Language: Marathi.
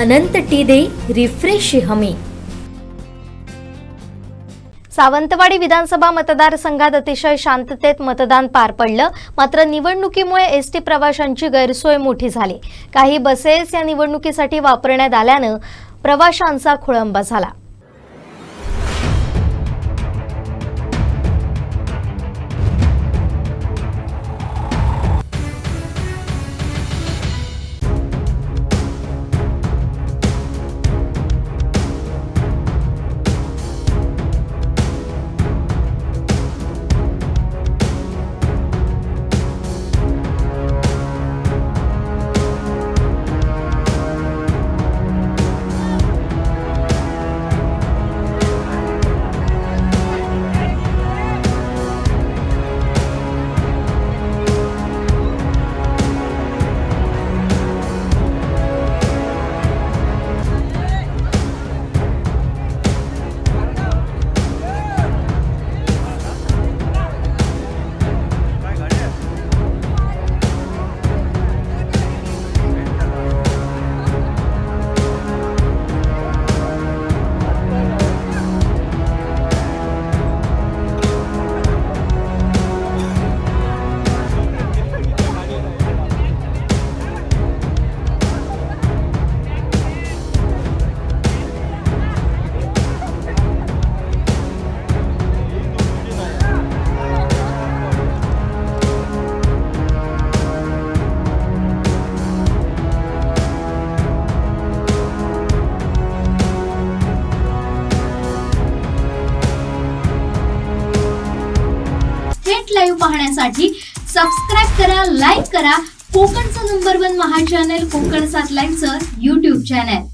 अनंत टी रिफ्रेश हमी। सावंतवाडी विधानसभा मतदारसंघात अतिशय शांततेत मतदान पार पडलं। मात्र निवडणुकीमुळे एसटी प्रवाशांची गैरसोय मोठी झाली। काही बसेस या निवडणुकीसाठी वापरण्यात आल्यानं प्रवाशांचा खोळंबा झाला। लाईव्ह पाहण्यासाठी सबस्क्राइब करा, लाईक करा कोकणचं नंबर 1 महा चॅनल कोकण 7 लाईव्हचं YouTube चॅनल।